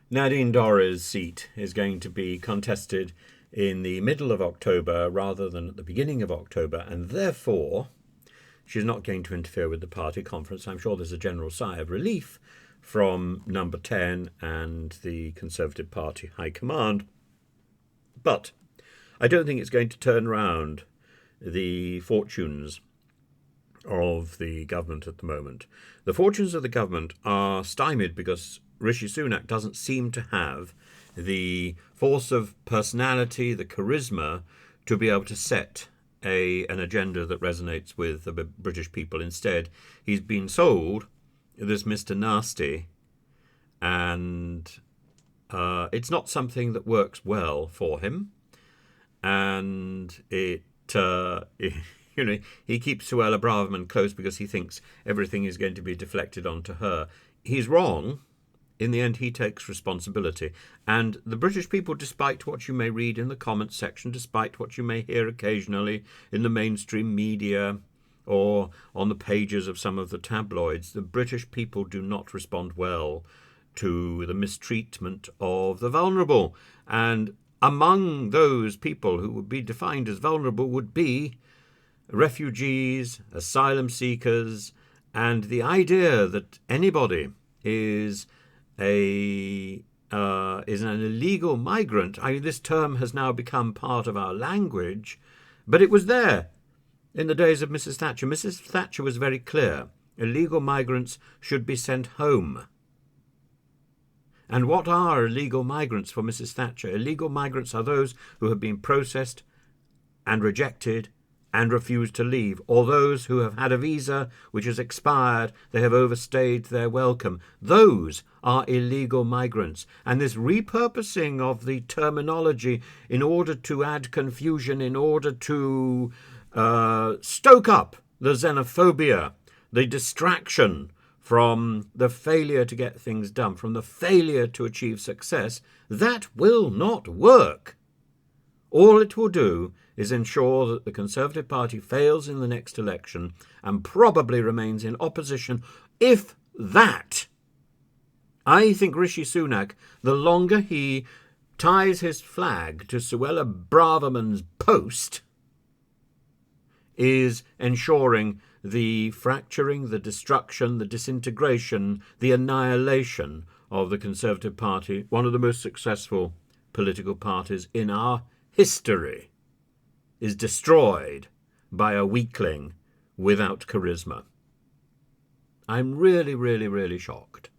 Nadine Dorries' seat is going to be contested in the middle of October rather than at the beginning of October, and therefore she's not going to interfere with the party conference. I'm sure there's a general sigh of relief from Number 10 and the Conservative Party High Command, but I don't think it's going to turn round the fortunes of the government at the moment. The fortunes of the government are stymied because Rishi Sunak doesn't seem to have the force of personality, the charisma, to be able to set an agenda that resonates with the British people. Instead, he's been sold this Mr. Nasty, and it's not something that works well for him. And he keeps Suella Braverman close because he thinks everything is going to be deflected onto her. He's wrong. In the end, he takes responsibility. And the British people, despite what you may read in the comments section, despite what you may hear occasionally in the mainstream media or on the pages of some of the tabloids, the British people do not respond well to the mistreatment of the vulnerable. And among those people who would be defined as vulnerable would be refugees, asylum seekers, and the idea that anybody is an illegal migrant. I mean, this term has now become part of our language, but it was there in the days of Mrs. Thatcher. Mrs. Thatcher was very clear. Illegal migrants should be sent home. And what are illegal migrants for Mrs. Thatcher? Illegal migrants are those who have been processed and rejected and refused to leave, or those who have had a visa which has expired, they have overstayed their welcome. Those are illegal migrants. And this repurposing of the terminology in order to add confusion, in order to stoke up the xenophobia, the distraction from the failure to get things done, from the failure to achieve success, that will not work. All it will do is ensure that the Conservative Party fails in the next election and probably remains in opposition, if that. I think Rishi Sunak, the longer he ties his flag to Suella Braverman's post, is ensuring the fracturing, the destruction, the disintegration, the annihilation of the Conservative Party, one of the most successful political parties in our history, is destroyed by a weakling without charisma. I'm really, really, really shocked.